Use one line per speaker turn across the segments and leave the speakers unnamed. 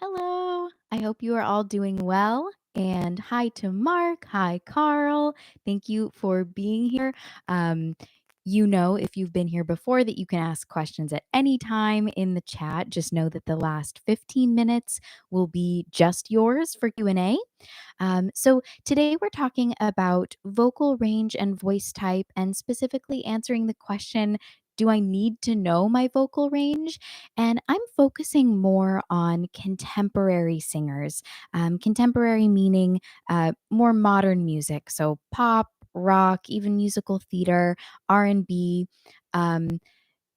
Hello. I hope you are all doing well. And hi to Mark. Hi, Carl. Thank you for being here. Um, if you've been here before, that you can ask questions at any time in the chat. Just know that the last 15 minutes will be just yours for Q&A. So today we're talking about vocal range and voice type, and specifically answering the question, do I need to know my vocal range? And I'm focusing more on contemporary singers. Contemporary meaning more modern music, so pop, rock, even musical theater, R&B. Um,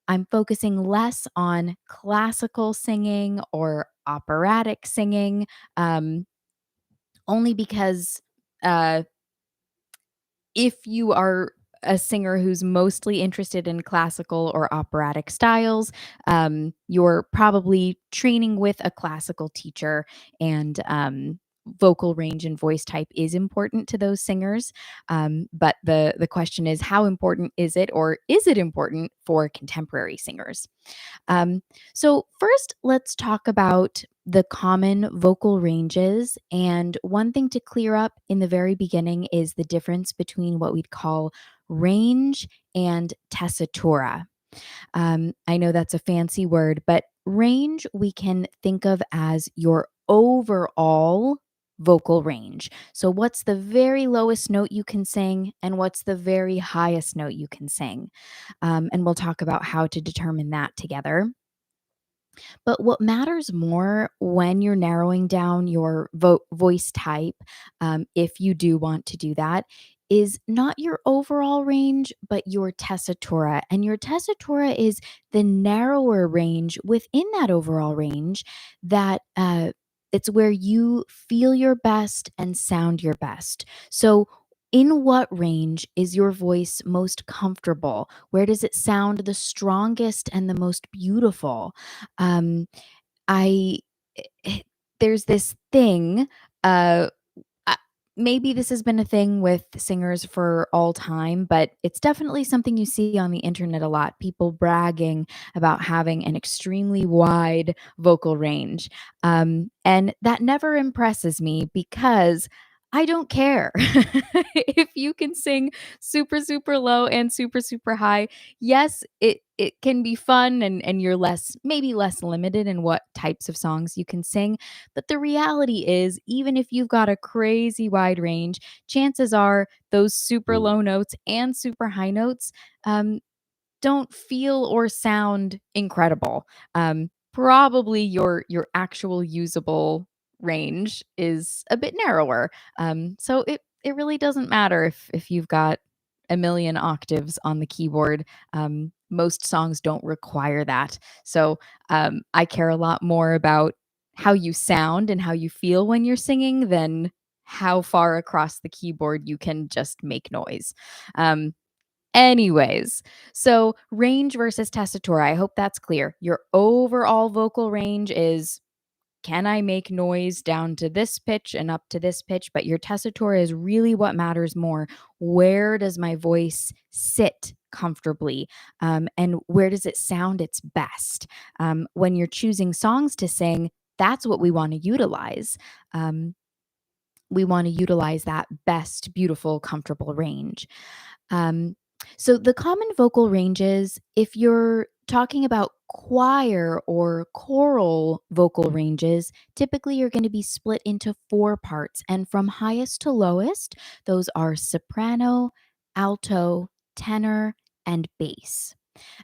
I'm focusing less on classical singing or operatic singing. Only because uh, if you are a singer who's mostly interested in classical or operatic styles, you're probably training with a classical teacher, and vocal range and voice type is important to those singers. But the question is, how important is it, or is it important for contemporary singers? Um, so, first, let's talk about the common vocal ranges. And one thing to clear up in the very beginning is the difference between what we'd call range and tessitura. I know that's a fancy word, but range we can think of as your overall vocal range. So, what's the very lowest note you can sing, and what's the very highest note you can sing? And we'll talk about how to determine that together. But what matters more when you're narrowing down your voice type, if you do want to do that, is not your overall range, but your tessitura. And your tessitura is the narrower range within that overall range that it's where you feel your best and sound your best. So, in what range is your voice most comfortable? Where does it sound the strongest and the most beautiful? Um, I there's this thing, uh, uh, maybe this has been a thing with singers for all time, but it's definitely something you see on the internet a lot. People bragging about having an extremely wide vocal range. And that never impresses me because I don't care. If you can sing super, super low and super, super high, yes, it can be fun, and you're maybe less limited in what types of songs you can sing. But the reality is, even if you've got a crazy wide range, chances are those super low notes and super high notes um, don't feel or sound incredible. Probably your actual usable range is a bit narrower. So it really doesn't matter if you've got a million octaves on the keyboard. Most songs don't require that. So I care a lot more about how you sound and how you feel when you're singing than how far across the keyboard you can just make noise. Um, Anyways, so range versus tessitura, I hope that's clear. Your overall vocal range is, can I make noise down to this pitch and up to this pitch? But your tessitura is really what matters more. Where does my voice sit comfortably? And where does it sound its best? When you're choosing songs to sing, that's what we want to utilize. Um, we want to utilize that best, beautiful, comfortable range. Um, so the common vocal ranges, if you're talking about choir or choral vocal ranges, typically you're going to be split into four parts. And from highest to lowest, those are soprano, alto, tenor, and bass.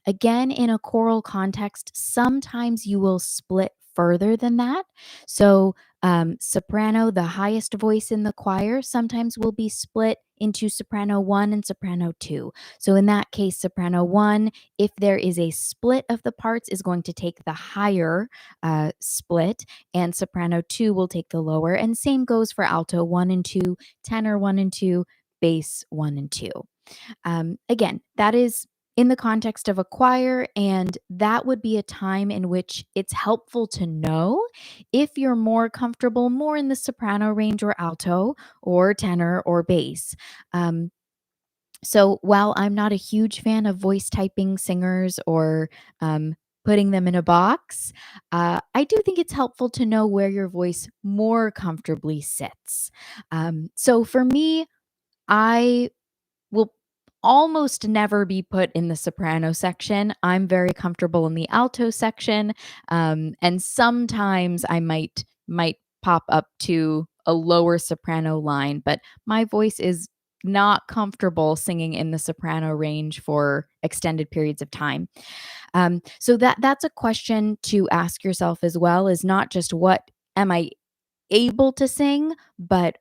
Again, in a choral context, sometimes you will split further than that. So, soprano, the highest voice in the choir, sometimes will be split into soprano 1 and soprano 2. So, in that case, soprano 1, if there is a split of the parts, is going to take the higher split, and soprano 2 will take the lower. And same goes for alto 1 and 2, tenor 1 and 2, bass 1 and 2. Again, that is in the context of a choir, and that would be a time in which it's helpful to know if you're more comfortable more in the soprano range or alto or tenor or bass. Um, so while I'm not a huge fan of voice typing singers or putting them in a box, I do think it's helpful to know where your voice more comfortably sits. So for me, I will almost never be put in the soprano section. I'm very comfortable in the alto section, and sometimes I might pop up to a lower soprano line, but my voice is not comfortable singing in the soprano range for extended periods of time. So that's a question to ask yourself as well, is not just what am I able to sing, but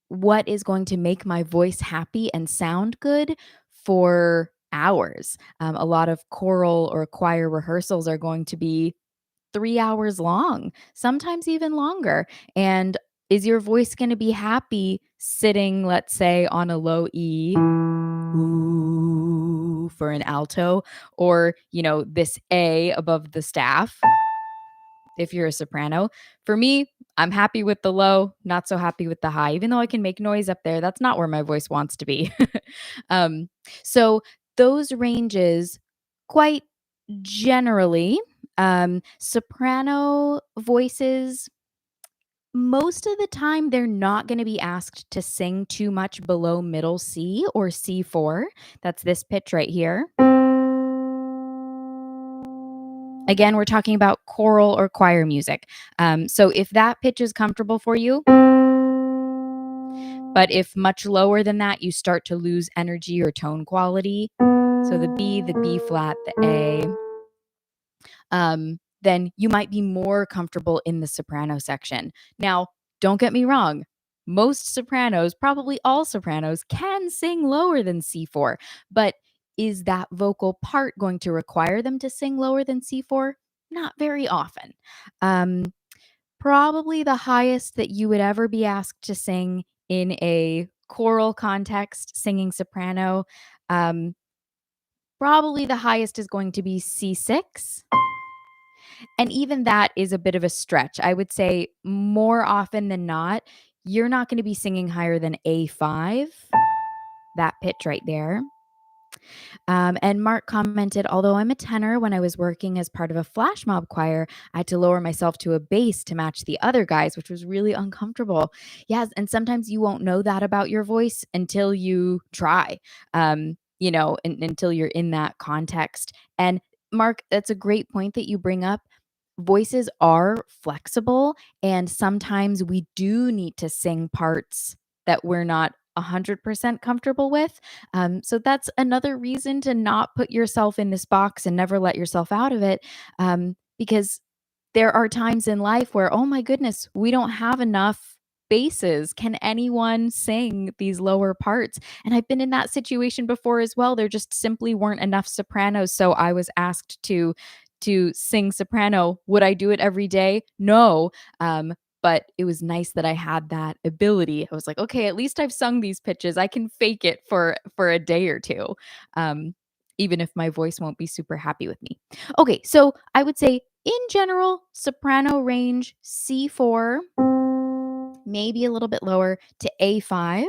what is going to make my voice happy and sound good for hours. A lot of choral or choir rehearsals are going to be 3 hours long, sometimes even longer. And is your voice going to be happy sitting, let's say, on a low E ooh, for an alto, or, this A above the staff if you're a soprano? For me, I'm happy with the low, not so happy with the high. Even though I can make noise up there, that's not where my voice wants to be. um, so those ranges, quite generally, soprano voices, most of the time, they're not going to be asked to sing too much below middle C or C4. That's this pitch right here. Again, we're talking about choral or choir music. So if that pitch is comfortable for you, but if much lower than that, you start to lose energy or tone quality. So the B flat, the A, then you might be more comfortable in the soprano section. Now, don't get me wrong. Most sopranos, probably all sopranos, can sing lower than C4, but is that vocal part going to require them to sing lower than C4? Not very often. Um, Probably the highest that you would ever be asked to sing in a choral context, singing soprano, um, probably the highest is going to be C6. And even that is a bit of a stretch. I would say more often than not, you're not going to be singing higher than A5, that pitch right there. And Mark commented, although I'm a tenor, when I was working as part of a flash mob choir, I had to lower myself to a bass to match the other guys, which was really uncomfortable. Yes. And sometimes you won't know that about your voice until you try, until you're in that context. And Mark, that's a great point that you bring up. Voices are flexible, and sometimes we do need to sing parts that we're not 100% comfortable with. So that's another reason to not put yourself in this box and never let yourself out of it. Because there are times in life where, oh my goodness, we don't have enough basses. Can anyone sing these lower parts? And I've been in that situation before as well. There just simply weren't enough sopranos. So I was asked to sing soprano. Would I do it every day? No. But it was nice that I had that ability. I was like, okay, at least I've sung these pitches. I can fake it for a day or two. Um, even if my voice won't be super happy with me. Okay, so I would say in general, soprano range C4, maybe a little bit lower to A5,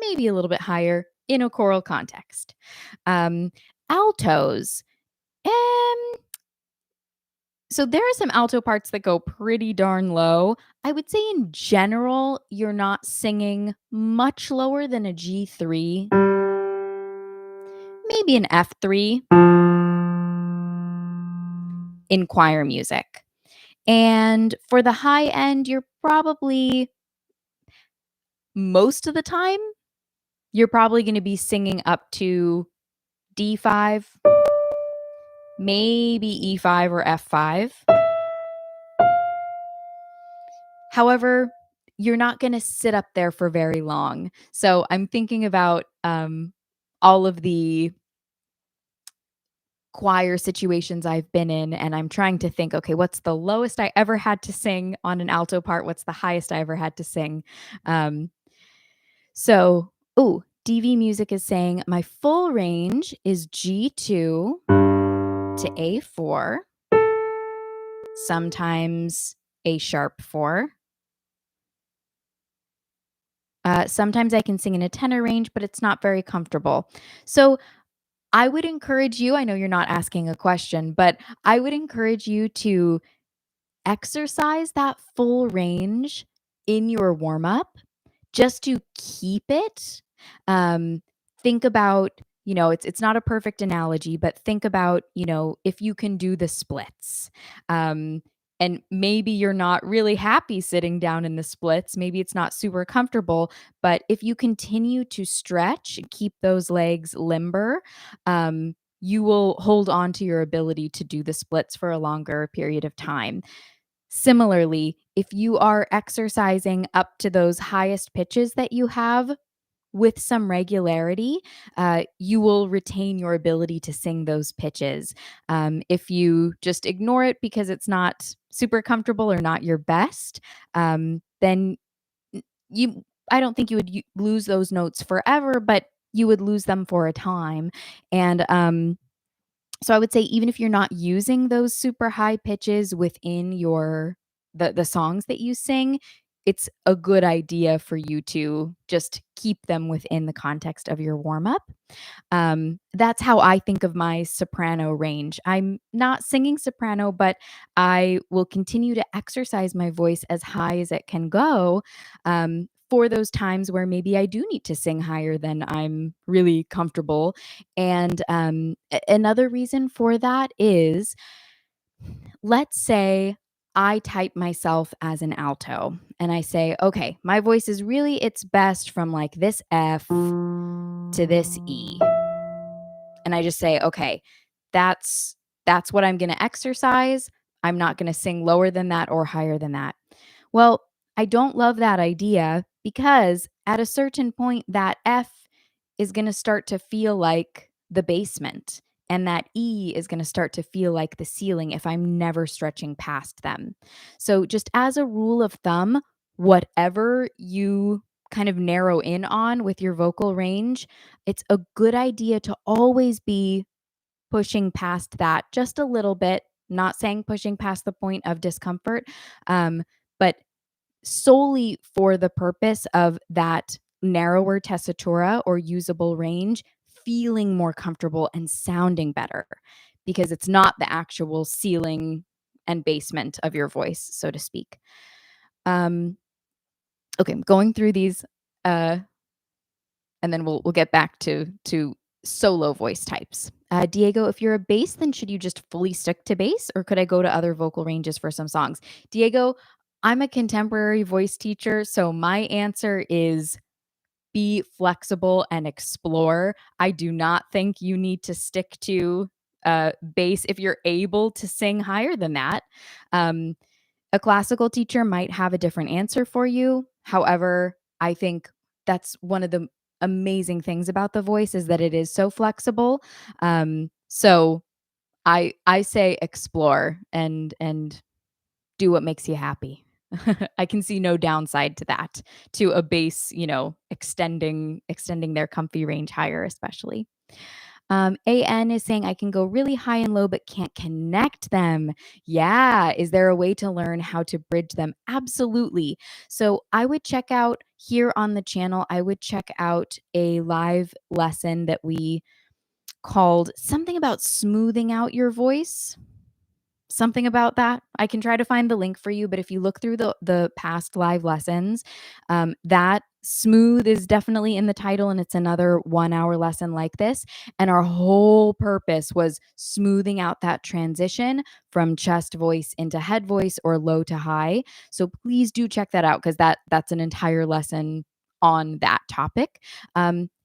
maybe a little bit higher in a choral context. Altos, um, so there are some alto parts that go pretty darn low. I would say in general, you're not singing much lower than a G3, maybe an F3 in choir music. And for the high end, you're probably most of the time, you're probably going to be singing up to D5, maybe E5 or F5. However, you're not going to sit up there for very long. So I'm thinking about all of the choir situations I've been in, and I'm trying to think, okay, what's the lowest I ever had to sing on an alto part? What's the highest I ever had to sing? Um, DV Music is saying my full range is G2 to A4, sometimes A sharp 4. Sometimes I can sing in a tenor range, but it's not very comfortable. So I would encourage you, I know you're not asking a question, but I would encourage you to exercise that full range in your warm up just to keep it. Um, think about, it's not a perfect analogy, but think about, if you can do the splits. Um, and maybe you're not really happy sitting down in the splits. Maybe it's not super comfortable, but if you continue to stretch, keep those legs limber, you will hold on to your ability to do the splits for a longer period of time. Similarly, if you are exercising up to those highest pitches that you have with some regularity, you will retain your ability to sing those pitches. If you just ignore it because it's not super comfortable or not your best, then you I don't think you would lose those notes forever, but you would lose them for a time. And so I would say even if you're not using those super high pitches within the songs that you sing, it's a good idea for you to just keep them within the context of your warm up. That's how I think of my soprano range. I'm not singing soprano, but I will continue to exercise my voice as high as it can go, for those times where maybe I do need to sing higher than I'm really comfortable. And another reason for that is, let's say I type myself as an alto and I say, okay, my voice is really its best from like this F to this E. And I just say, okay, that's that's what I'm going to exercise. I'm not going to sing lower than that or higher than that. Well, I don't love that idea because at a certain point that F is going to start to feel like the basement and that E is going to start to feel like the ceiling if I'm never stretching past them. So just as a rule of thumb, whatever you kind of narrow in on with your vocal range, it's a good idea to always be pushing past that just a little bit, not saying pushing past the point of discomfort, but solely for the purpose of that narrower tessitura or usable range feeling more comfortable and sounding better because it's not the actual ceiling and basement of your voice, so to speak. Um, okay, I'm going through these, uh, and then we'll get back to solo voice types. Diego, if you're a bass, then should you just fully stick to bass, or could I go to other vocal ranges for some songs? Diego, I'm a contemporary voice teacher, so my answer is be flexible and explore. I do not think you need to stick to bass if you're able to sing higher than that. Um, a classical teacher might have a different answer for you. However, I think that's one of the amazing things about the voice is that it is so flexible. So I say explore and do what makes you happy. I can see no downside to that, to a bass, extending their comfy range higher, especially. AN is saying I can go really high and low, but can't connect them. Yeah. Is there a way to learn how to bridge them? Absolutely. So I would check out here on the channel, I would check out a live lesson that we called something about smoothing out your voice, something about that. I can try to find the link for you, but if you look through the past live lessons, that smooth is definitely in the title, and it's another 1 hour lesson like this. And our whole purpose was smoothing out that transition from chest voice into head voice or low to high. So please do check that out because that's an entire lesson on that topic.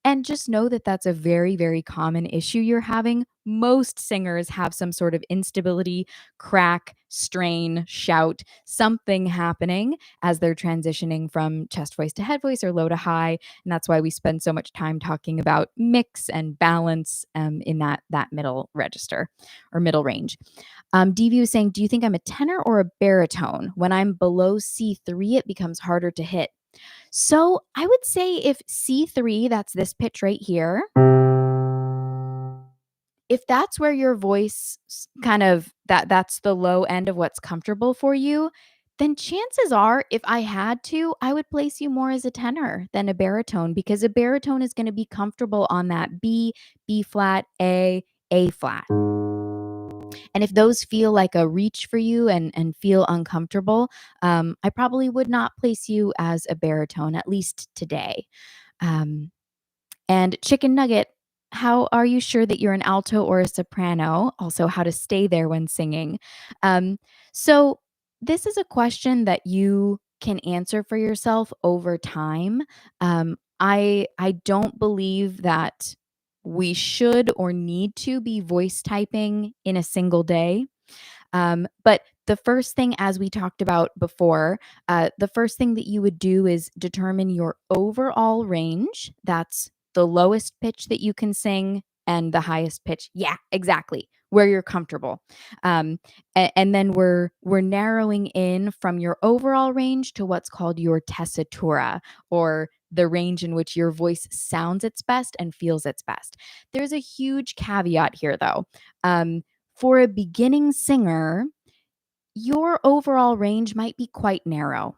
And just know that that's a very, very common issue you're having. Most singers have some sort of instability, crack, strain, shout, something happening as they're transitioning from chest voice to head voice or low to high. And that's why we spend so much time talking about mix and balance in that middle register or middle range. DV was saying, do you think I'm a tenor or a baritone? When I'm below C3, it becomes harder to hit. So I would say if C3, that's this pitch right here, if that's where your voice kind of that's the low end of what's comfortable for you, then chances are, if I had to, I would place you more as a tenor than a baritone, because a baritone is gonna be comfortable on that B, B flat, A flat. And if those feel like a reach for you and feel uncomfortable, I probably would not place you as a baritone, at least today. Um, and chicken nugget, how are you sure that you're an alto or a soprano? Also, how to stay there when singing. Um, so, this is a question that you can answer for yourself over time. I don't believe that we should or need to be voice typing in a single day. But the first thing, as we talked about before, the first thing that you would do is determine your overall range. That's the lowest pitch that you can sing and the highest pitch. Yeah, exactly. Where you're comfortable. And then we're narrowing in from your overall range to what's called your tessitura, or the range in which your voice sounds its best and feels its best. There's a huge caveat here, though. For a beginning singer, your overall range might be quite narrow,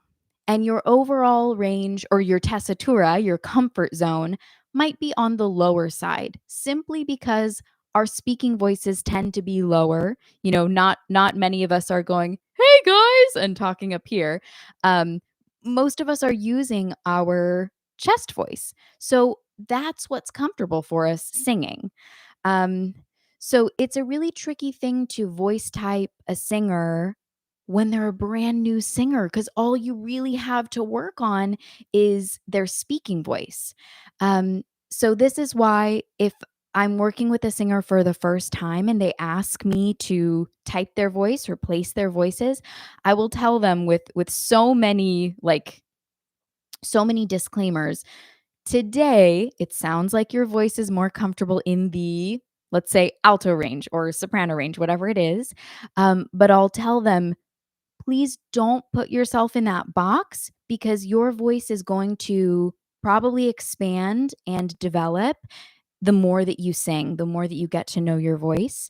and your overall range, or your tessitura, your comfort zone, might be on the lower side, simply because our speaking voices tend to be lower. Not many of us are going, "Hey guys," and talking up here. Um, Most of us are using our chest voice. So that's what's comfortable for us singing. Um, so it's a really tricky thing to voice type a singer when they're a brand new singer, because all you really have to work on is their speaking voice. So this is why, if I'm working with a singer for the first time and they ask me to type their voice or place their voices, I will tell them with so many disclaimers. Today, it sounds like your voice is more comfortable in the, let's say, alto range or soprano range, whatever it is. But I'll tell them, please don't put yourself in that box, because your voice is going to probably expand and develop the more that you sing, the more that you get to know your voice.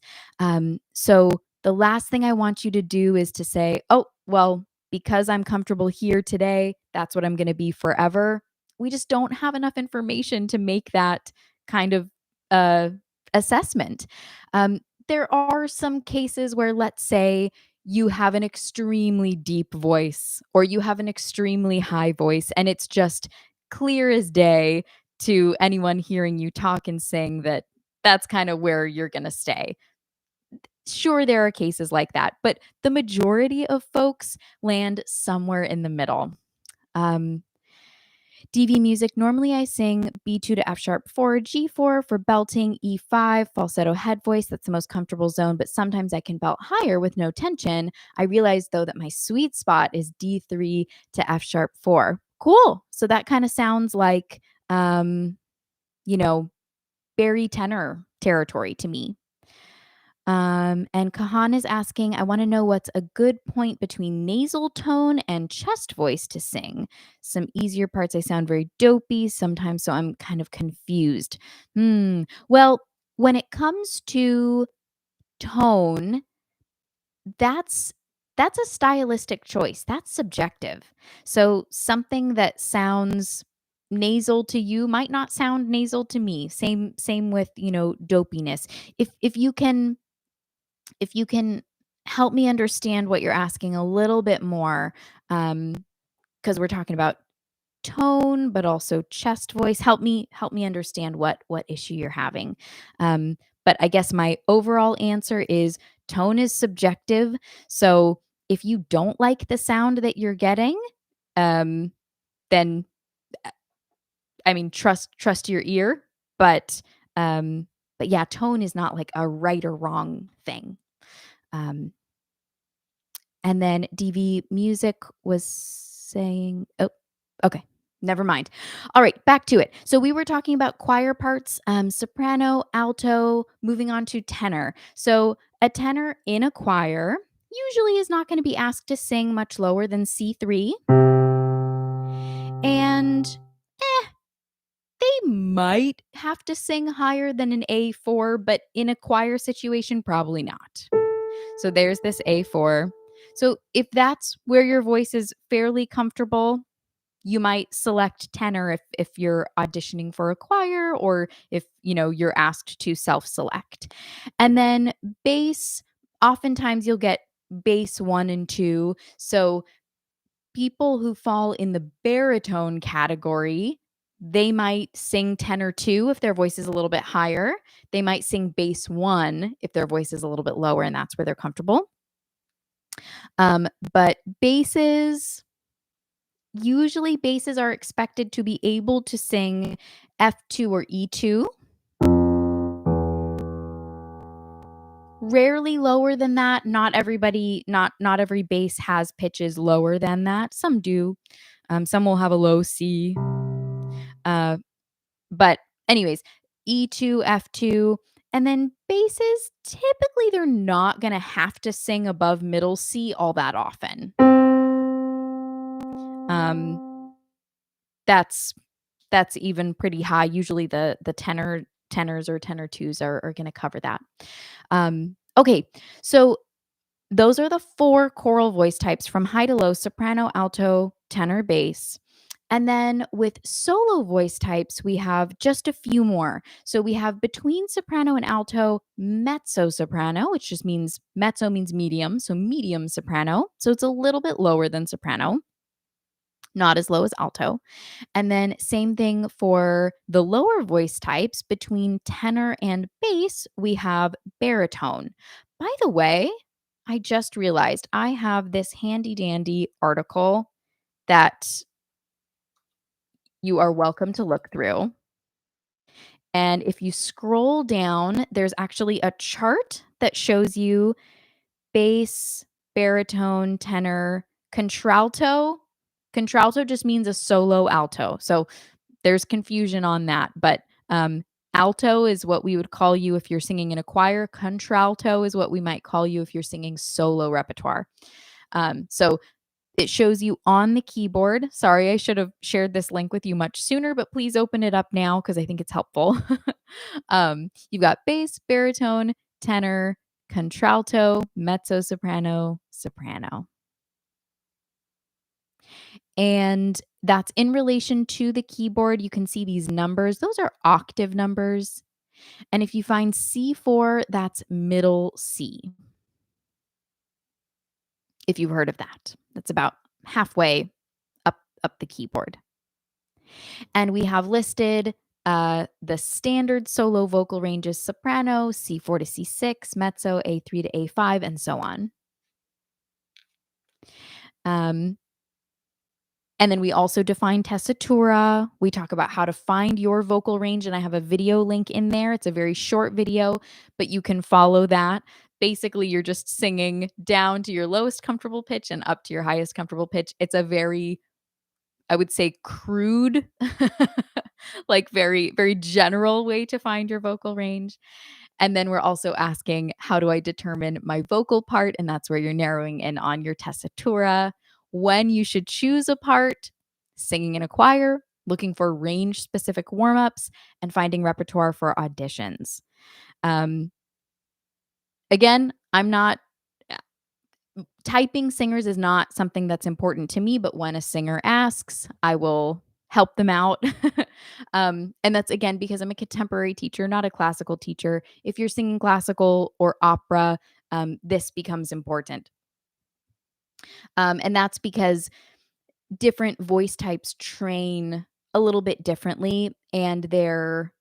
So the last thing I want you to do is to say, oh, well, because I'm comfortable here today, that's what I'm going to be forever. We just don't have enough information to make that kind of uh, assessment. There are some cases where, let's say, you have an extremely deep voice or you have an extremely high voice, and it's just clear as day to anyone hearing you talk and sing that that's kind of where you're going to stay. Sure, there are cases like that, but the majority of folks land somewhere in the middle. Um, DV music, normally I sing B2 to F sharp 4, G4 for belting, E5, falsetto head voice. That's the most comfortable zone, but sometimes I can belt higher with no tension. I realize, though, that my sweet spot is D3 to F sharp 4. Cool. So that kind of sounds like, you know, Barry tenor territory to me. And Kahan is asking, I want to know what's a good point between nasal tone and chest voice to sing. Some easier parts I sound very dopey sometimes, so I'm kind of confused. Well, when it comes to tone, that's that's a stylistic choice. That's subjective. So something that sounds nasal to you might not sound nasal to me. Same with, dopiness. If you can help me understand what you're asking a little bit more, because we're talking about tone, but also chest voice. Help me understand what issue you're having. But I guess my overall answer is tone is subjective. So if you don't like the sound that you're getting, um, then I mean trust your ear. But but yeah, tone is not like a right or wrong thing. Um, And then DV Music was saying, oh, okay, never mind. All right, back to it. So we were talking about choir parts, soprano, alto, moving on to tenor. So a tenor in a choir usually is not going to be asked to sing much lower than C3. And they might have to sing higher than an A4, but in a choir situation, probably not. So there's this A4. So if that's where your voice is fairly comfortable, you might select tenor if you're auditioning for a choir or if, you're asked to self-select. And then bass, oftentimes you'll get bass 1 and 2. So people who fall in the baritone category, they might sing tenor 2 if their voice is a little bit higher. They might sing bass 1 if their voice is a little bit lower and that's where they're comfortable. But usually basses are expected to be able to sing F2 or E2. Rarely lower than that. Not every bass has pitches lower than that. Some do. Some will have a low C. Uh, but anyways, E2, F2, and then basses, typically they're not gonna have to sing above middle C all that often. Um, that's that's even pretty high. Usually the tenors or tenor twos are gonna cover that. Okay, so those are the 4 choral voice types from high to low: soprano, alto, tenor, bass. And then with solo voice types, we have just a few more. So we have between soprano and alto, mezzo soprano, which just means mezzo means medium, so medium soprano. So it's a little bit lower than soprano, not as low as alto. And then same thing for the lower voice types. Between tenor and bass, we have baritone. By the way, I just realized I have this handy dandy article that you are welcome to look through. And if you scroll down, there's actually a chart that shows you bass, baritone, tenor, contralto. Contralto just means a solo alto. So there's confusion on that, but alto is what we would call you if you're singing in a choir. Contralto is what we might call you if you're singing solo repertoire. So it shows you on the keyboard. Sorry, I should have shared this link with you much sooner, but please open it up now because I think it's helpful. You've got bass, baritone, tenor, contralto, mezzo soprano, soprano. And that's in relation to the keyboard. You can see these numbers. Those are octave numbers. And if you find C4, that's middle C. If you've heard of that, that's about halfway up the keyboard. And we have listed the standard solo vocal ranges: soprano, C4 to C6, mezzo, A3 to A5, and so on. And then we also define tessitura. We talk about how to find your vocal range, and I have a video link in there. It's a very short video, but you can follow that. Basically, you're just singing down to your lowest comfortable pitch and up to your highest comfortable pitch. It's a very, I would say, crude, like very, very general way to find your vocal range. And then we're also asking, how do I determine my vocal part? And that's where you're narrowing in on your tessitura, when you should choose a part, singing in a choir, looking for range specific warm ups, and finding repertoire for auditions. Um, Again, I'm not typing singers is not something that's important to me, but when a singer asks, I will help them out. And that's again because I'm a contemporary teacher, not a classical teacher. If you're singing classical or opera, this becomes important. And that's because different voice types train a little bit differently, and the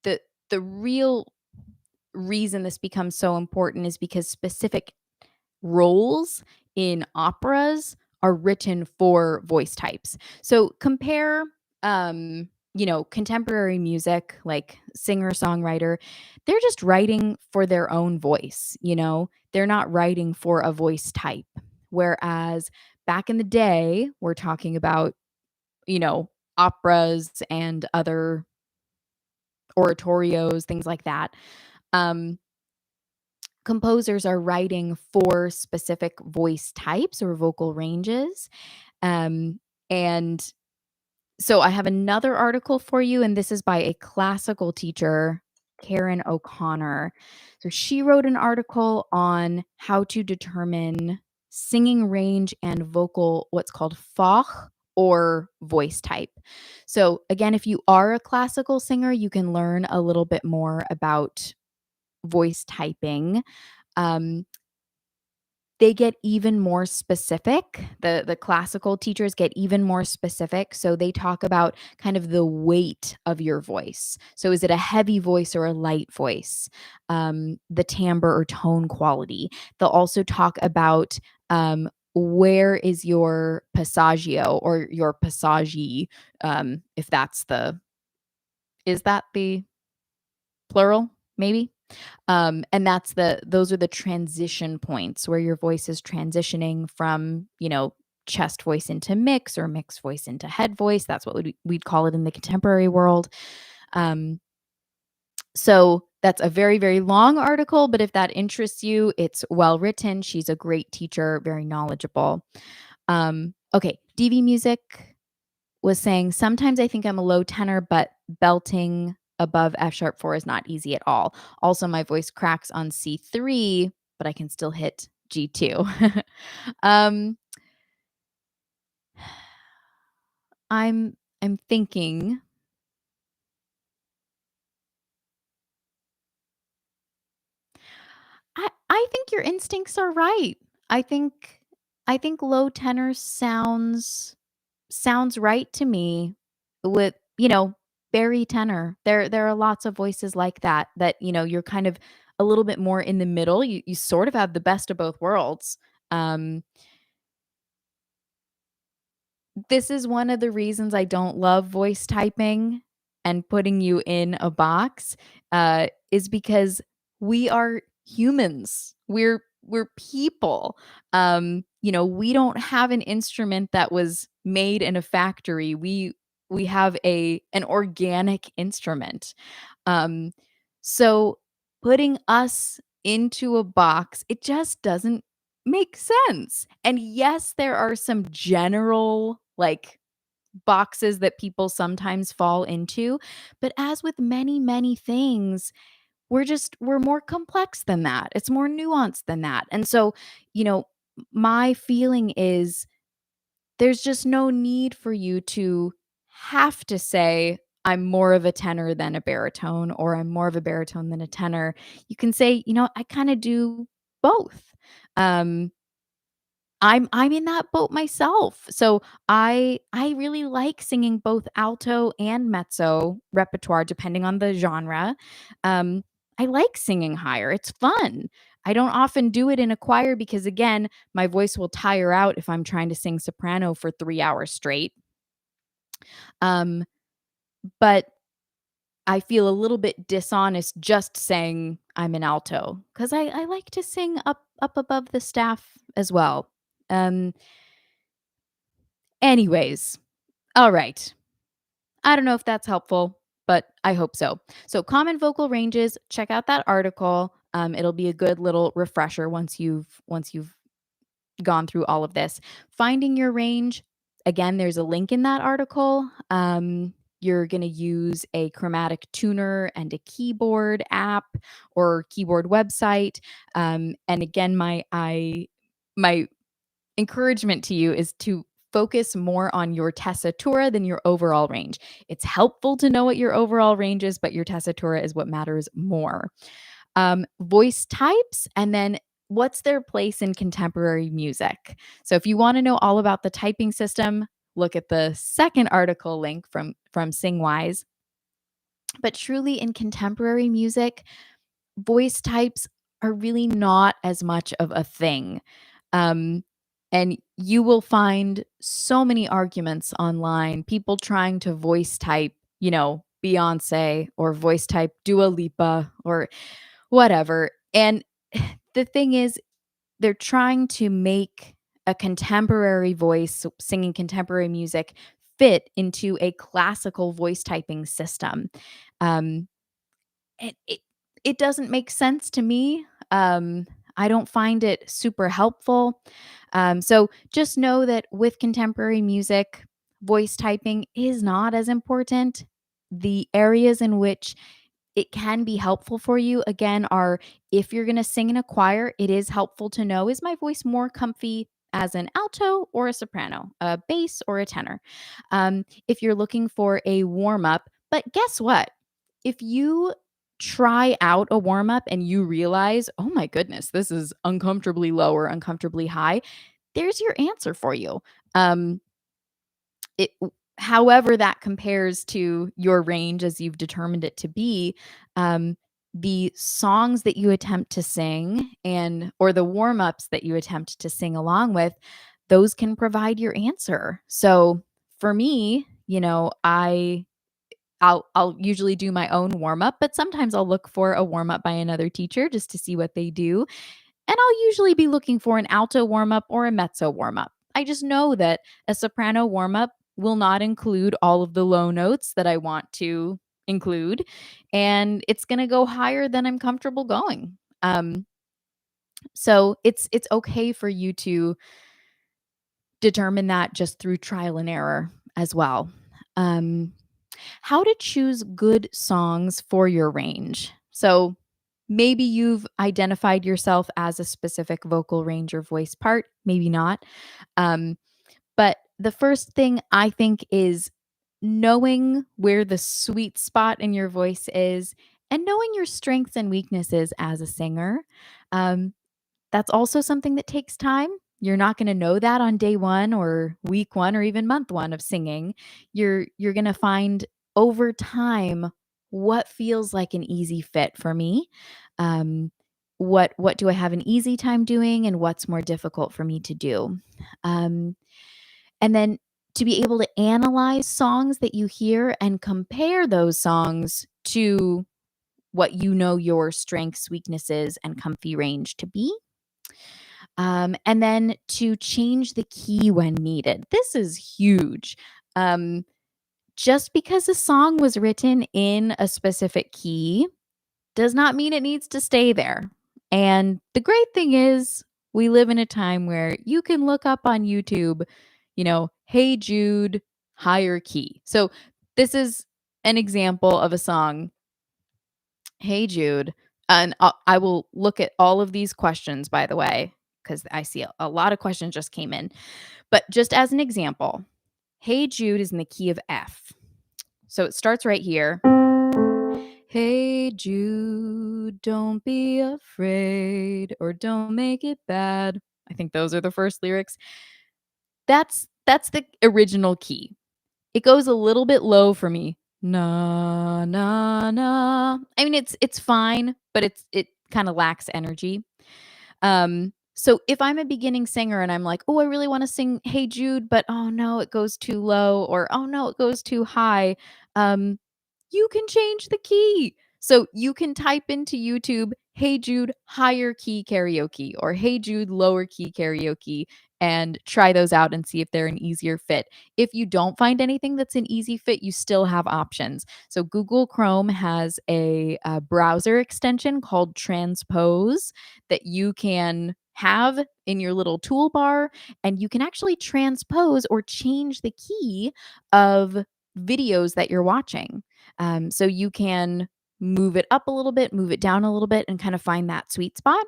the real reason this becomes so important is because specific roles in operas are written for voice types. So compare contemporary music, like singer-songwriter, they're just writing for their own voice. They're not writing for a voice type. Whereas back in the day, we're talking about, operas and other oratorios, things like that. Um Composers are writing for specific voice types or vocal ranges. Um, and so I have another article for you, and this is by a classical teacher. Karen O'Connor. So she wrote an article on how to determine singing range and vocal, what's called Fach or voice type. So again, if you are a classical singer, you can learn a little bit more about voice typing. Um, they get even more specific. The classical teachers get even more specific, so they talk about kind of the weight of your voice. So is it a heavy voice or a light voice? The timbre or tone quality. They'll also talk about, where is your passaggio or your passaggi, if that's the is that the plural, maybe? And those are the transition points where your voice is transitioning from, chest voice into mix or mixed voice into head voice. That's what we'd call it in the contemporary world. Um, so that's a very, very long article, but if that interests you, it's well written. She's a great teacher, very knowledgeable. Okay, DV Music was saying, sometimes I think I'm a low tenor, but belting above F sharp 4 is not easy at all. Also, my voice cracks on C3, but I can still hit G2. um, I'm thinking. I think your instincts are right. I think I think low tenor sounds right to me with, Barry tenor. There are lots of voices like that, you're kind of a little bit more in the middle. You sort of have the best of both worlds. Um, this is one of the reasons I don't love voice typing and putting you in a box, is because we are humans. We're people. We don't have an instrument that was made in a factory. We have an organic instrument. Um, so putting us into a box, it just doesn't make sense. And yes, there are some general, like, boxes that people sometimes fall into, but as with many, many things, we're more complex than that. It's more nuanced than that. And so, you know, my feeling is there's just no need for you to have to say, I'm more of a tenor than a baritone, or I'm more of a baritone than a tenor. You can say, I kind of do both. Um, I'm in that boat myself. So I really like singing both alto and mezzo repertoire depending on the genre. Um, I like singing higher. It's fun. I don't often do it in a choir because again, my voice will tire out if I'm trying to sing soprano for 3 hours straight. Um, but I feel a little bit dishonest just saying I'm an alto because I like to sing up above the staff as well. Um, Anyways, all right. I don't know if that's helpful, but I hope so. So, common vocal ranges, check out that article. It'll be a good little refresher once you've gone through all of this. Finding your range, again, there's a link in that article. You're going to use a chromatic tuner and a keyboard app or keyboard website. And again, my encouragement to you is to focus more on your tessitura than your overall range. It's helpful to know what your overall range is, but your tessitura is what matters more. Voice types, and then what's their place in contemporary music. So if you want to know all about the typing system, look at the second article link from Singwise. But truly in contemporary music, voice types are really not as much of a thing. Um, and you will find so many arguments online, people trying to voice type, Beyonce or voice type Dua Lipa or whatever. And the thing is, they're trying to make a contemporary voice singing contemporary music fit into a classical voice typing system. Um, it doesn't make sense to me. I don't find it super helpful. So just know that with contemporary music, voice typing is not as important. The areas in which it can be helpful for you, again, are if you're gonna sing in a choir, it is helpful to know, is my voice more comfy as an alto or a soprano, a bass or a tenor? If you're looking for a warm-up, but guess what? If you try out a warm-up and you realize, "Oh my goodness, this is uncomfortably low or uncomfortably high," there's your answer for you. Um, it however that compares to your range as you've determined it to be, um, the songs that you attempt to sing and or the warm-ups that you attempt to sing along with, those can provide your answer. So, for me, I'll usually do my own warm-up, but sometimes I'll look for a warm-up by another teacher just to see what they do. And I'll usually be looking for an alto warm up or a mezzo warm up. I just know that a soprano warm up will not include all of the low notes that I want to include, and it's going to go higher than I'm comfortable going. So it's okay for you to determine that just through trial and error as well. Um, how to choose good songs for your range. So maybe you've identified yourself as a specific vocal range or voice part, maybe not. Um, but the first thing I think is knowing where the sweet spot in your voice is and knowing your strengths and weaknesses as a singer. Um, that's also something that takes time. You're not gonna know that on day 1 or week 1 or even month 1 of singing. You're gonna find over time what feels like an easy fit for me. Um, what do I have an easy time doing and what's more difficult for me to do? Um, and then to be able to analyze songs that you hear and compare those songs to what you know your strengths, weaknesses, and comfy range to be. And then to change the key when needed. This is huge. Um, just because a song was written in a specific key does not mean it needs to stay there. And the great thing is, we live in a time where you can look up on YouTube, Hey Jude, higher key. So this is an example of a song, Hey Jude. And I will look at all of these questions, by the way, because I see a lot of questions just came in. But just as an example, Hey Jude is in the key of F. So it starts right here. Hey Jude, don't be afraid or don't make it bad. I think those are the first lyrics. That's the original key. It goes a little bit low for me. Na na na. I mean it's fine, but it kind of lacks energy. So if I'm a beginning singer and I'm like, "Oh, I really want to sing Hey Jude, but oh no, it goes too low," or "Oh no, it goes too high." Um, you can change the key. So you can type into YouTube, "Hey Jude, higher key karaoke," or "Hey Jude, lower key karaoke," and try those out and see if they're an easier fit. If you don't find anything that's an easy fit, you still have options. So Google Chrome has a browser extension called Transpose that you can have in your little toolbar, and you can actually transpose or change the key of videos that you're watching. So you can move it up a little bit, move it down a little bit, and kind of find that sweet spot.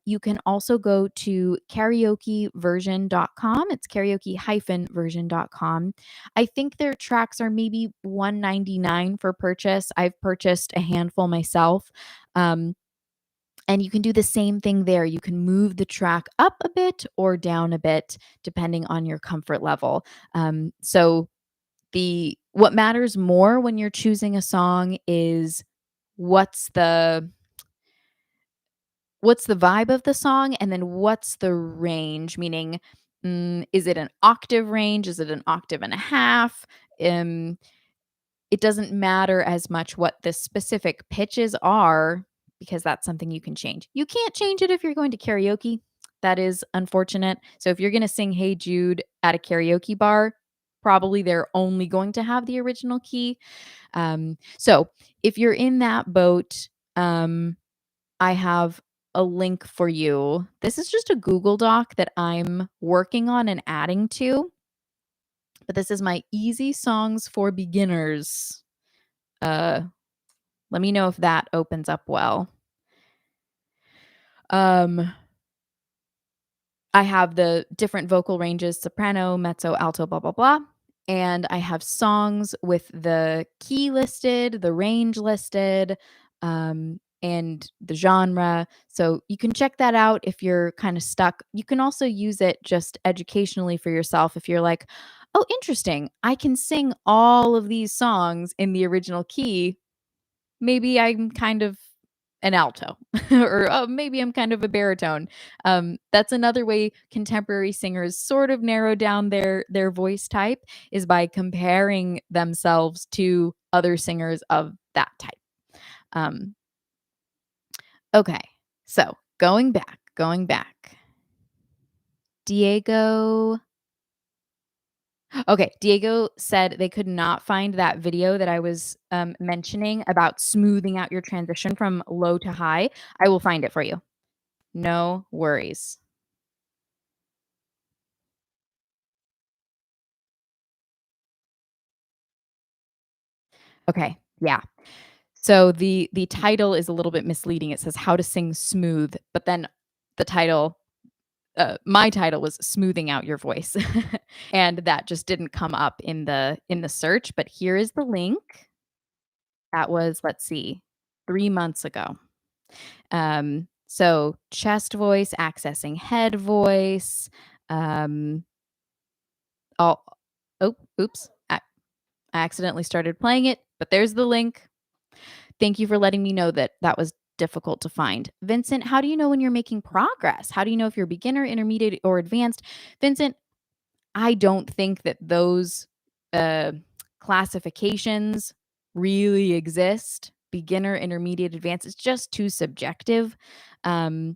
You can also go to karaokeversion.com. It's karaoke-version.com. I think their tracks are maybe $1.99 for purchase. I've purchased a handful myself. And you can do the same thing there. You can move the track up a bit or down a bit depending on your comfort level. So the what matters more when you're choosing a song is what's the what's the vibe of the song and then what's the range, meaning is it an octave range, is it an octave and a half? um it doesn't matter as much what the specific pitches are because that's something you can change. You can't change it if you're going to karaoke. That is unfortunate. So if you're going to sing Hey Jude at a karaoke bar, probably they're only going to have the original key. So if you're in that boat, I have a link for you. This is just a Google Doc that I'm working on and adding to, but this is my easy songs for beginners uh Let me know if that opens up well. Um, I have the different vocal ranges, soprano, mezzo, alto, blah, blah, blah. And I have songs with the key listed, the range listed, and the genre. So you can check that out if you're kind of stuck. You can also use it just educationally for yourself if you're like, oh, interesting. I can sing all of these songs in the original key. Maybe I'm kind of an alto or maybe I'm kind of a baritone. That's another way contemporary singers sort of narrow down their voice type is by comparing themselves to other singers of that type. Um, okay, so going back. Diego. Okay, Diego said they could not find that video that I was mentioning about smoothing out your transition from low to high. I will find it for you. No worries. Okay, yeah. So the title is a little bit misleading. It says how to sing smooth, but then the title my title was smoothing out your voice. And that just didn't come up in the search, but here is the link. That was, let's see, 3 months ago. So chest voice, accessing head voice, um, all oh, oops. I accidentally started playing it, but there's the link. Thank you for letting me know that that was difficult to find. Vincent, how do you know when you're making progress? How do you know if you're beginner, intermediate, or advanced? Vincent, I don't think that those uh, classifications really exist. Beginner, intermediate, advanced. It's just too subjective. Um,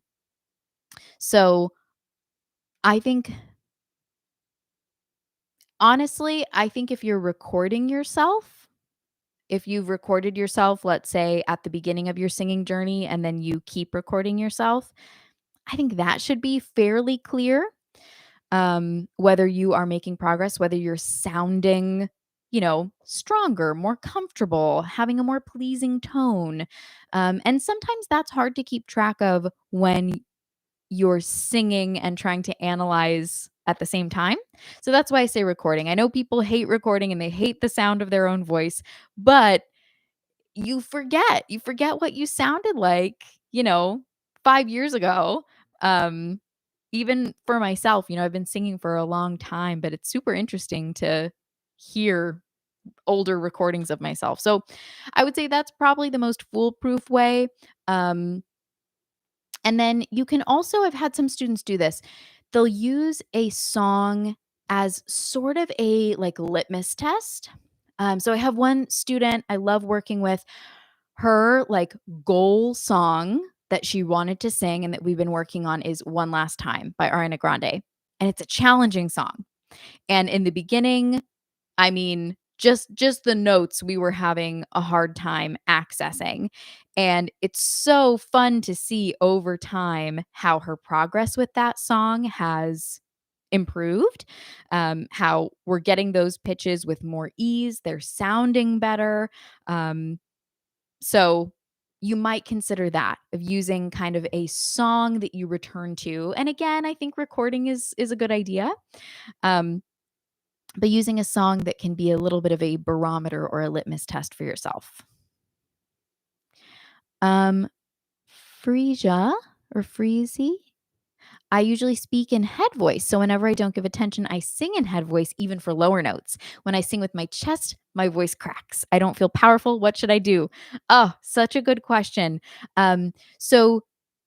so I think, honestly, I think if you're recording yourself, if you've recorded yourself, let's say at the beginning of your singing journey, and then you keep recording yourself, I think that should be fairly clear. Whether you are making progress, whether you're sounding, stronger, more comfortable, having a more pleasing tone. And sometimes that's hard to keep track of when you're singing and trying to analyze at the same time. So that's why I say recording. I know people hate recording and they hate the sound of their own voice, but you forget. You forget what you sounded like, you know, 5 years ago. Um, Even for myself, I've been singing for a long time, but it's super interesting to hear older recordings of myself. So, I would say that's probably the most foolproof way. Um, and then you can also I've had some students do this. They'll use a song as sort of a, like, litmus test. So I have one student I love working with. Her, like, goal song that she wanted to sing and that we've been working on is "One Last Time" by Ariana Grande, and it's a challenging song. And in the beginning, I mean, just the notes we were having a hard time accessing, and it's so fun to see over time how her progress with that song has improved, how we're getting those pitches with more ease, they're sounding better, so you might consider that of using kind of a song that you return to. And again, I think recording is a good idea. Um, but using a song that can be a little bit of a barometer or a litmus test for yourself. Um, Frisia or Freezy. I usually speak in head voice, so whenever I don't give attention, I sing in head voice even for lower notes. When I sing with my chest, my voice cracks. I don't feel powerful. What should I do? Oh, such a good question. So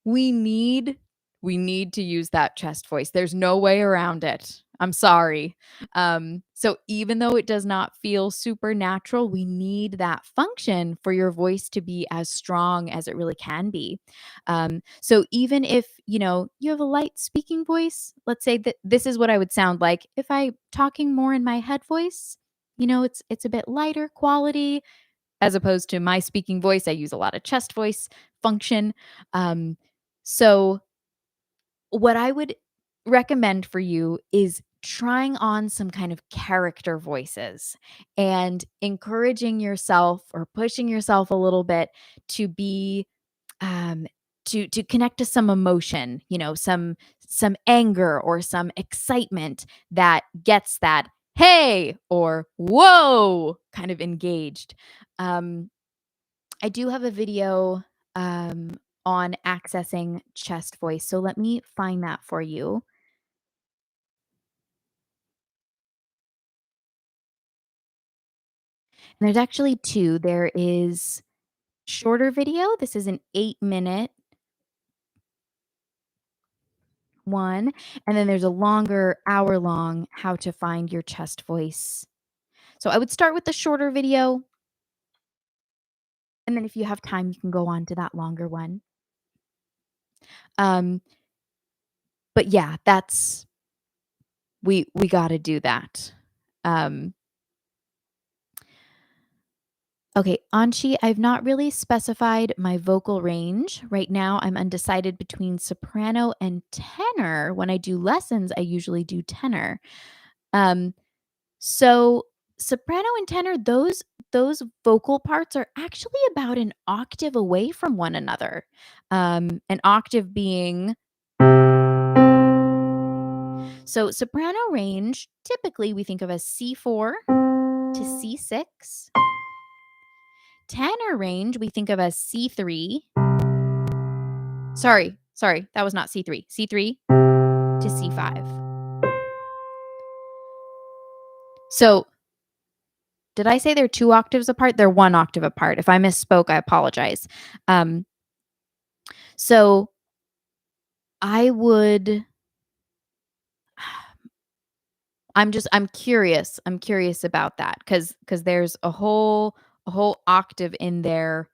we need we need to use that chest voice. There's no way around it. I'm sorry. So even though it does not feel supernatural, we need that function for your voice to be as strong as it really can be. So even if, you have a light speaking voice, let's say that this is what I would sound like if I talking more in my head voice, it's a bit lighter quality as opposed to my speaking voice. I use a lot of chest voice function. So what I would recommend for you is trying on some kind of character voices and encouraging yourself or pushing yourself a little bit to be um to connect to some emotion, some anger or some excitement that gets that hey or whoa kind of engaged. um I do have a video um on accessing chest voice, so let me find that for you. And there's actually two. There is shorter video. This is an 8-minute one, and then there's a longer hour-long how to find your chest voice. So I would start with the shorter video, and then if you have time, you can go on to that longer one. Um, but yeah, that's we gotta do that. Um, okay, Anchi, I've not really specified my vocal range. Right now, I'm undecided between soprano and tenor. When I do lessons, I usually do tenor. Um, So, soprano and tenor, those vocal parts are actually about an octave away from one another. An octave being so soprano range, typically we think of as C4 to C6. Tenor range, we think of as C3. Sorry, that was not C3. C3 to C5. So, did I say they're 2 octaves apart? They're 1 octave apart. If I misspoke, I apologize. Um, so I would I'm curious about that because there's a whole octave in there,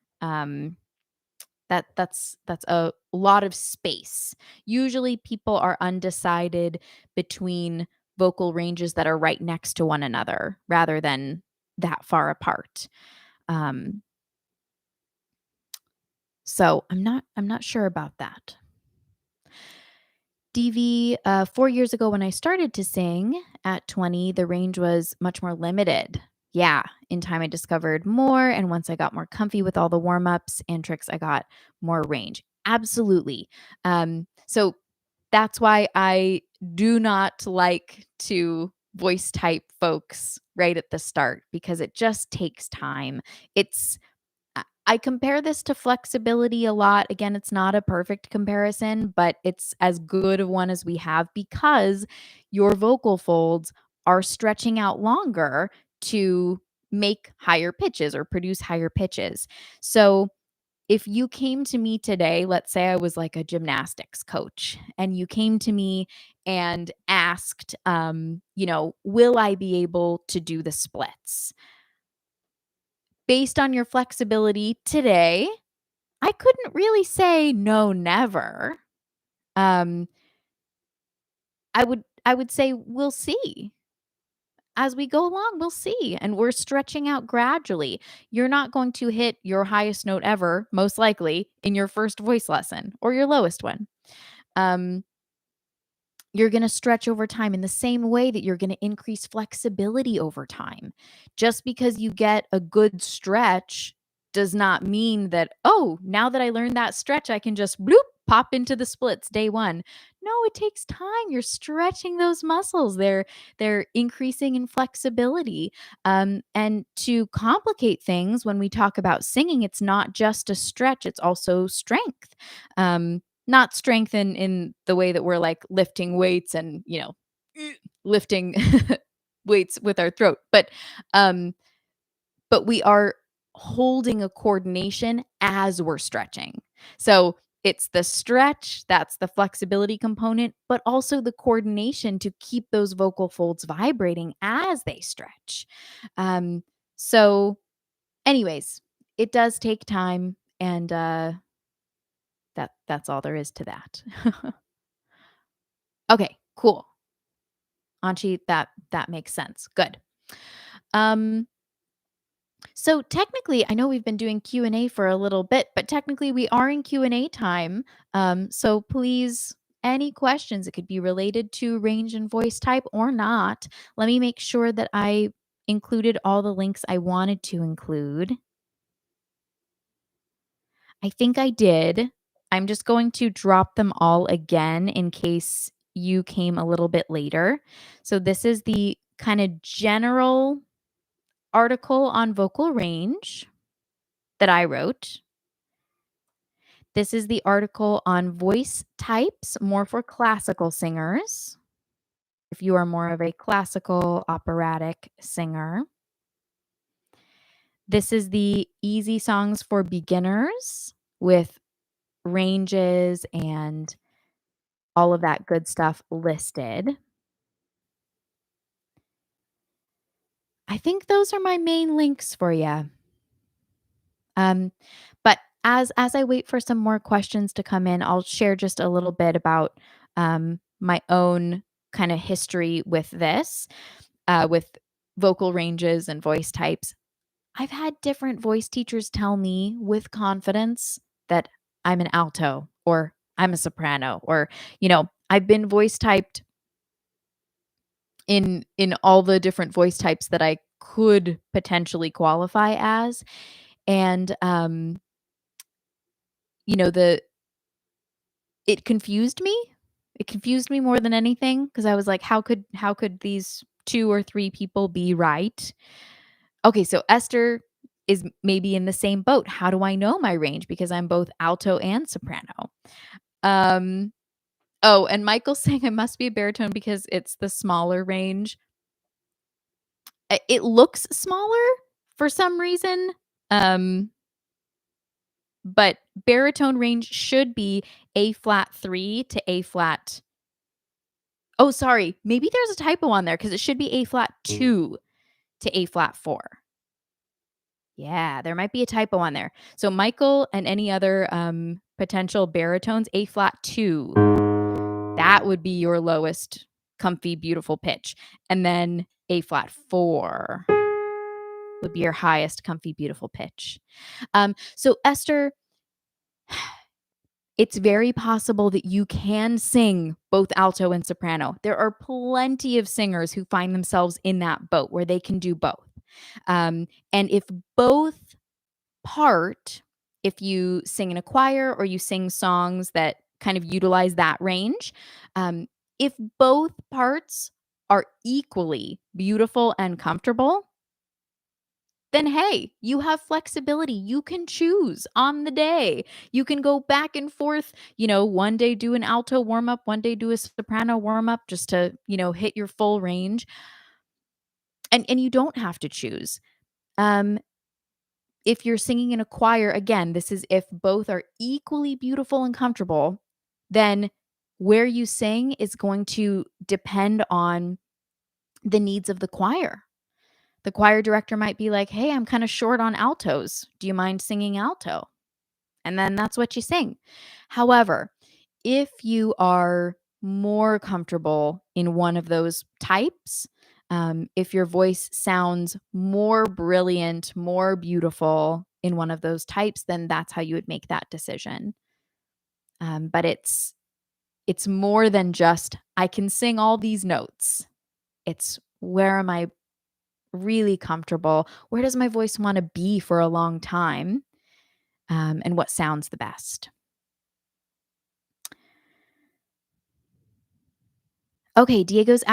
that's a lot of space. Usually, people are undecided between vocal ranges that are right next to one another rather than that far apart. Um, so I'm not sure about that. DV, 4 years ago when I started to sing at 20, the range was much more limited. Yeah, in time I discovered more, and once I got more comfy with all the warm-ups and tricks, I got more range. Absolutely. So that's why I do not like to voice type folks right at the start because it just takes time. It's I compare this to flexibility a lot. Again, it's not a perfect comparison, but it's as good of one as we have because your vocal folds are stretching out longer to make higher pitches or produce higher pitches. So, if you came to me today, let's say I was like a gymnastics coach, and you came to me and asked, will I be able to do the splits? Based on your flexibility today, I couldn't really say no, never. Um, I would say we'll see. As we go along, we'll see. And we're stretching out gradually. You're not going to hit your highest note ever, most likely, in your first voice lesson or your lowest one. Um, you're going to stretch over time in the same way that you're going to increase flexibility over time. Just because you get a good stretch does not mean that, oh, now that I learned that stretch, I can just bloop, pop into the splits day one. No, it takes time. You're stretching those muscles. They're increasing in flexibility. And to complicate things, when we talk about singing, it's not just a stretch; it's also strength. Not strength in the way that we're, like, lifting weights and, lifting weights with our throat, um, but we are holding a coordination as we're stretching. So, it's the stretch, that's the flexibility component, but also the coordination to keep those vocal folds vibrating as they stretch. Um, so anyways, it does take time, and, that's all there is to that. Okay, cool. Anchi, that makes sense. Good. Um, so technically, I know we've been doing Q&A for a little bit, but technically we are in Q&A time. So please any questions. It could be related to range and voice type or not. Let me make sure that I included all the links I wanted to include. I think I did. I'm just going to drop them all again in case you came a little bit later. So, this is the kind of general article on vocal range that I wrote. This is the article on voice types, more for classical singers. If you are more of a classical operatic singer, this is the easy songs for beginners with ranges and all of that good stuff listed. I think those are my main links for you. But as I wait for some more questions to come in, I'll share just a little bit about my own kind of history with this, with vocal ranges and voice types. I've had different voice teachers tell me with confidence that I'm an alto or I'm a soprano, or I've been voice typed in all the different voice types that I could potentially qualify as. And the it confused me. It confused me more than anything because I was like, how could these 2 or 3 people be right? Okay, so Esther is maybe in the same boat. How do I know my range? Because I'm both alto and soprano. Um, oh, and Michael's saying I must be a baritone because it's the smaller range. It looks smaller for some reason, um, but baritone range should be A flat 3 to A flat. Oh, sorry, maybe there's a typo on there because it should be A flat 2 to A flat 4. Yeah, there might be a typo on there. So Michael and any other, potential baritones, A flat 2, that would be your lowest comfy, beautiful pitch, and then A flat 4 would be your highest comfy, beautiful pitch. So Esther, it's very possible that you can sing both alto and soprano. There are plenty of singers who find themselves in that boat where they can do both. And if both part, if you sing in a choir or you sing songs that kind of utilize that range, if both parts are equally beautiful and comfortable, then hey, you have flexibility. You can choose on the day. You can go back and forth, one day do an alto warm up, one day do a soprano warm up just to, hit your full range. And you don't have to choose. Um if you're singing in a choir, again, this is if both are equally beautiful and comfortable, then where you sing is going to depend on the needs of the choir. The choir director might be like, "Hey, I'm kind of short on altos. Do you mind singing alto?" And then that's what you sing. However, if you are more comfortable in one of those types, if your voice sounds more brilliant, more beautiful in one of those types, then that's how you would make that decision. But it's more than just I can sing all these notes. It's where am I really comfortable? Where does my voice want to be for a long time? And what sounds the best? Okay, Diego's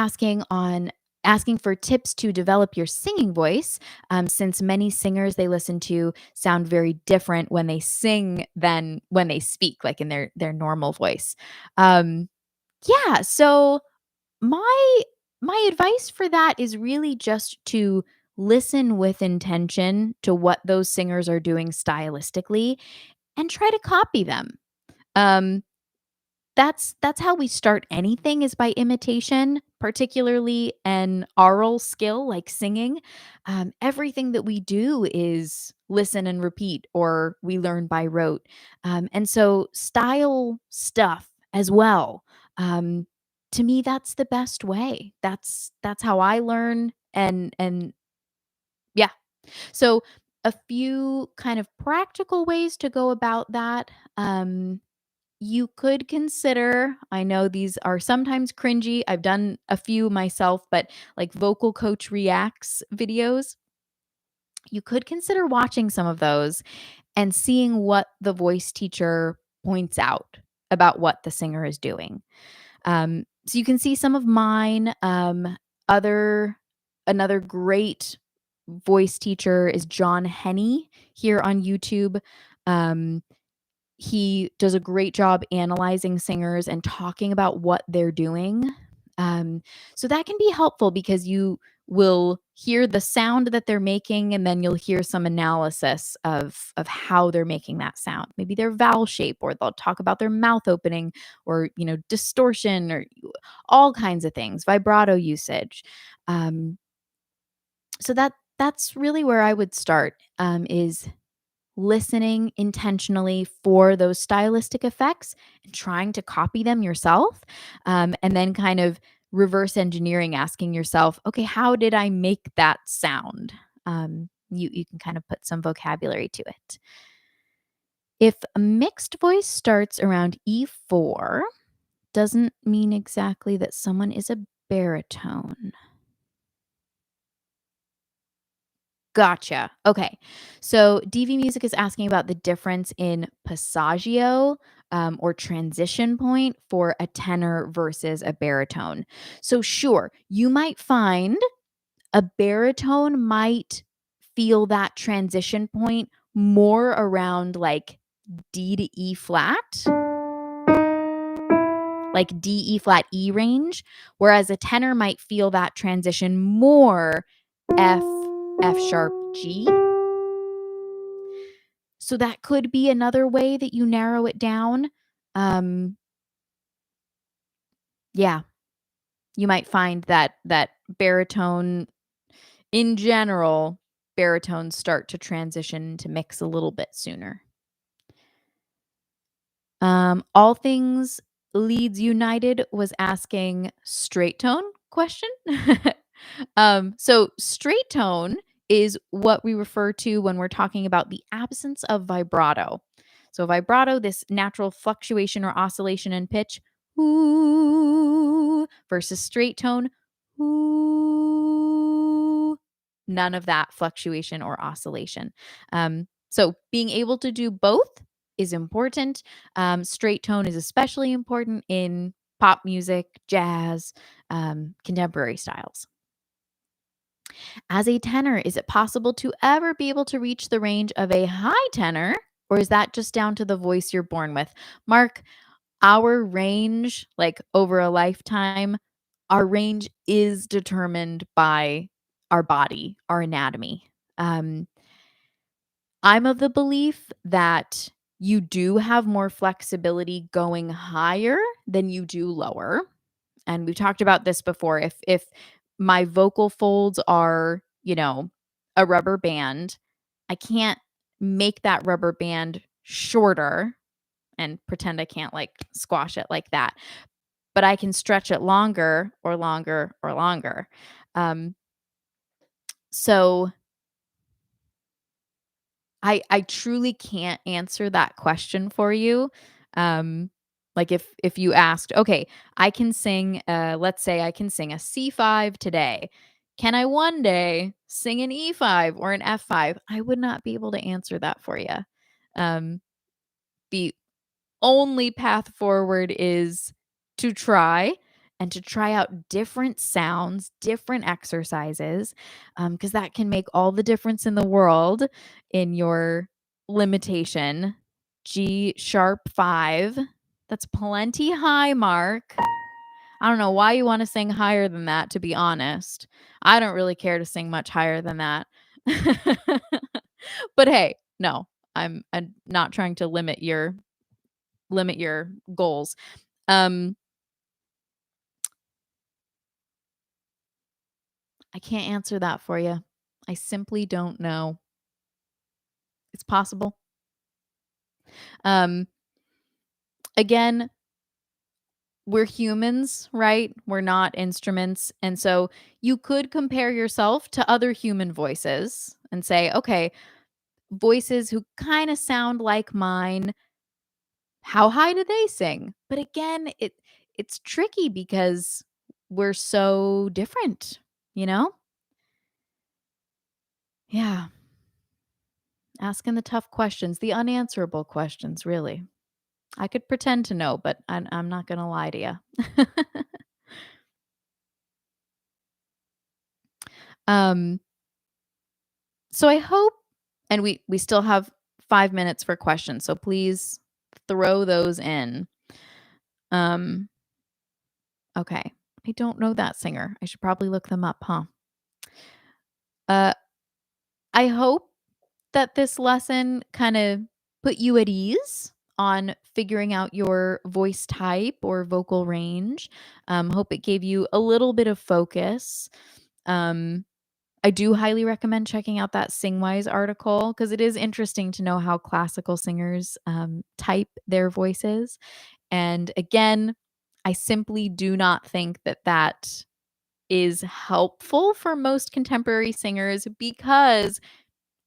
asking for tips to develop your singing voice, since many singers they listen to sound very different when they sing than when they speak, like in their normal voice. Um, yeah, so my my advice for that is really just to listen with intention to what those singers are doing stylistically and try to copy them. Um, that's how we start anything is by imitation, particularly an oral skill like singing. Everything that we do is listen and repeat, or we learn by rote. And so style stuff as well. Um, to me, that's the best way. That's how I learn. And yeah. So a few kind of practical ways to go about that. You could consider, I know these are sometimes cringy. I've done a few myself, but like vocal coach reacts videos, you could consider watching some of those and seeing what the voice teacher points out about what the singer is doing. So you can see some of mine. Other Another great voice teacher is John Henney here on YouTube. Um, he does a great job analyzing singers and talking about what they're doing. Um, so that can be helpful because you will hear the sound that they're making, and then you'll hear some analysis of how they're making that sound. Maybe their vowel shape, or they'll talk about their mouth opening, or distortion, or all kinds of things, vibrato usage. Um, so that's really where I would start, is listening intentionally for those stylistic effects and trying to copy them yourself. And then kind of reverse engineering, asking yourself, okay, how did I make that sound? You can kind of put some vocabulary to it. If a mixed voice starts around E4, doesn't mean exactly that someone is a baritone. Gotcha. Okay. So DV Music is asking about the difference in passaggio, or transition point for a tenor versus a baritone. So, sure, you might find a baritone might feel that transition point more around like D to E flat, like D, E flat, E range, whereas a tenor might feel that transition more F, F sharp, G. So that could be another way that you narrow it down. Um, yeah, you might find that baritone in general, baritones start to transition to mix a little bit sooner. All Things Leads United was asking straight tone question. So straight tone is what we refer to when we're talking about the absence of vibrato. So vibrato, this natural fluctuation or oscillation in pitch, ooh, versus straight tone, ooh, none of that fluctuation or oscillation. So being able to do both is important. Straight tone is especially important in pop music, jazz, contemporary styles. As a tenor, is it possible to ever be able to reach the range of a high tenor, or is that just down to the voice you're born with? Mark, our range, like over a lifetime, our range is determined by our body, our anatomy. Um, I'm of the belief that you do have more flexibility going higher than you do lower. And we've talked about this before. If my vocal folds are, a rubber band, I can't make that rubber band shorter and pretend I can't like squash it like that. But I can stretch it longer or longer or longer. Um, so I truly can't answer that question for you. Like if you asked, okay, I can sing, let's say I can sing a C5 today. Can I one day sing an E5 or an F5? I would not be able to answer that for you. Um, the only path forward is to try and to try out different sounds, different exercises, because that can make all the difference in the world in your limitation. G sharp 5. That's plenty high, Mark. I don't know why you want to sing higher than that, to be honest. I don't really care to sing much higher than that. But hey, no, I'm not trying to limit your goals. Um, I can't answer that for you. I simply don't know. It's possible. Um, Again, we're humans, right? We're not instruments. And so you could compare yourself to other human voices and say, okay, voices who kind of sound like mine, How high do they sing? But again, it's tricky because we're so different, you know? Yeah, asking the tough questions, the unanswerable questions, really. I could pretend to know, but I'm not gonna lie to you. Um, so I hope and we still have 5 minutes for questions, so please throw those in. Um, okay. I don't know that singer. I should probably look them up, huh? Uh, I hope that this lesson kind of put you at ease on figuring out your voice type or vocal range. Hope it gave you a little bit of focus. Um, I do highly recommend checking out that SingWise article because it is interesting to know how classical singers type their voices. And again, I simply do not think that that is helpful for most contemporary singers because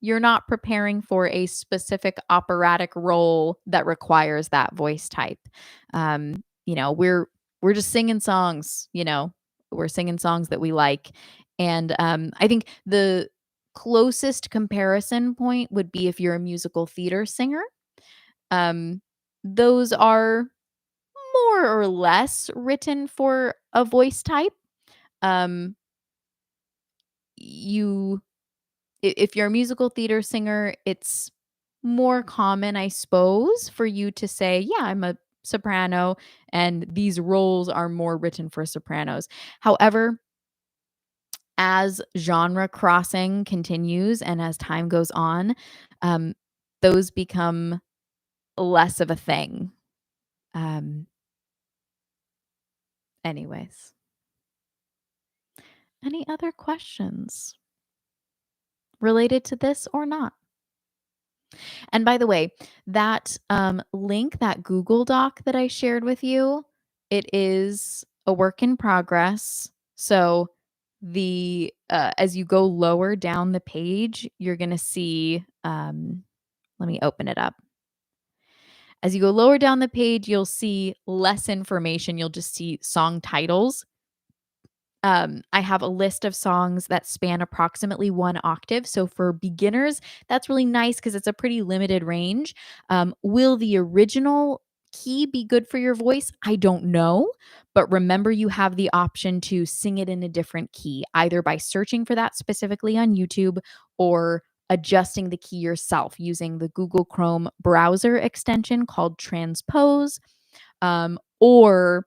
you're not preparing for a specific operatic role that requires that voice type. We're just singing songs, we're singing songs that we like. And I think the closest comparison point would be if you're a musical theater singer. Um, those are more or less written for a voice type. Um, you if you're a musical theater singer, it's more common, I suppose, for you to say, "Yeah, I'm a soprano, and these roles are more written for sopranos." However, as genre crossing continues and as time goes on, um, those become less of a thing. Um, anyways, any other questions related to this or not? And by the way, that, link, that Google Doc that I shared with you, it is a work in progress. So as you go lower down the page, you're gonna see, let me open it up. As you go lower down the page, you'll see less information. You'll just see song titles. I have a list of songs that span approximately 1 octave. So for beginners, that's really nice because it's a pretty limited range. Will the original key be good for your voice? I don't know. But remember, you have the option to sing it in a different key, either by searching for that specifically on YouTube or adjusting the key yourself using the Google Chrome browser extension called Transpose. Or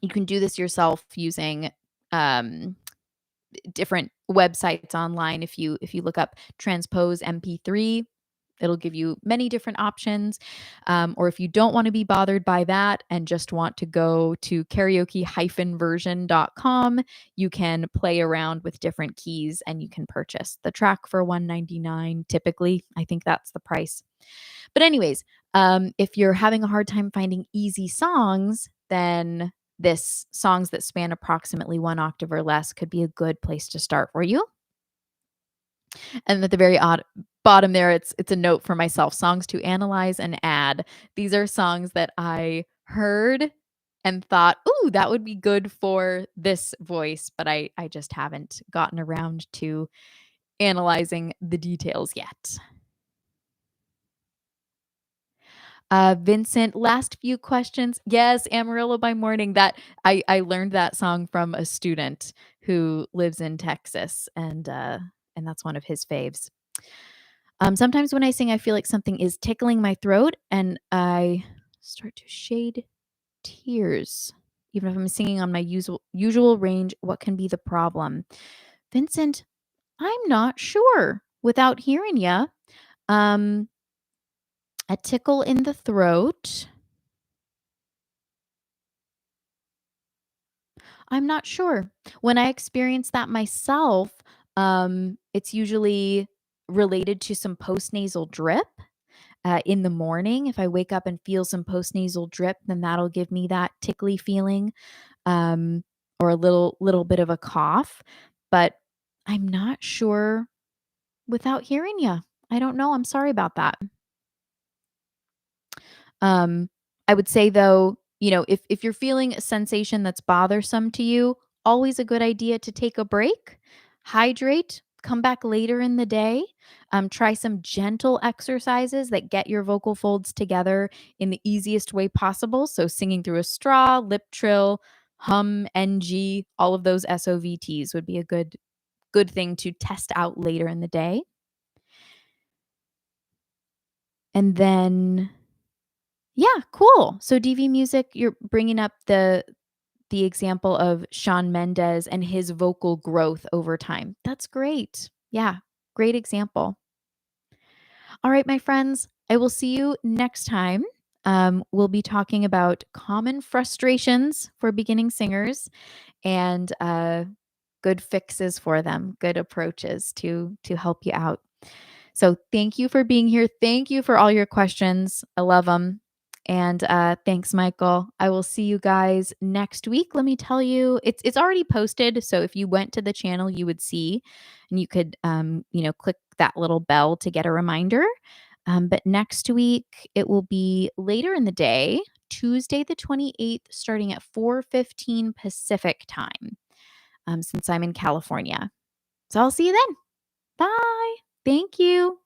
you can do this yourself using um, different websites online. If you look up transpose MP3, it'll give you many different options. Or if you don't want to be bothered by that and just want to go to karaoke-version.com, you can play around with different keys and you can purchase the track for $1.99. Typically, I think that's the price. But anyways, if you're having a hard time finding easy songs, then this songs that span approximately 1 octave or less could be a good place to start for you. And at the very bottom there, it's a note for myself, songs to analyze and add. These are songs that I heard and thought, "Ooh, that would be good for this voice," but I just haven't gotten around to analyzing the details yet. Vincent, last few questions. Yes, Amarillo by Morning. That I learned that song from a student who lives in Texas, and that's one of his faves. Sometimes when I sing, I feel like something is tickling my throat, and I start to shade tears, even if I'm singing on my usual range. What can be the problem, Vincent? I'm not sure. Without hearing ya, um, a tickle in the throat. I'm not sure. When I experience that myself, it's usually related to some postnasal drip in the morning. If I wake up and feel some postnasal drip, then that'll give me that tickly feeling, um, or a little bit of a cough. But I'm not sure without hearing you. I don't know. I'm sorry about that. I would say though, if you're feeling a sensation that's bothersome to you, always a good idea to take a break, hydrate, come back later in the day, try some gentle exercises that get your vocal folds together in the easiest way possible. So singing through a straw, lip trill, hum, NG, all of those SOVTs would be a good thing to test out later in the day. And then yeah, cool. So DV music, you're bringing up the example of Shawn Mendes and his vocal growth over time. That's great. Yeah, great example. All right, my friends, I will see you next time. We'll be talking about common frustrations for beginning singers and good fixes for them, good approaches to help you out. So thank you for being here. Thank you for all your questions. I love them. And thanks, Michael. I will see you guys next week. Let me tell you, it's already posted. So if you went to the channel, you would see, and you could click that little bell to get a reminder. But next week it will be later in the day, Tuesday the 28th, starting at 4:15 Pacific time. Since I'm in California. So I'll see you then. Bye. Thank you.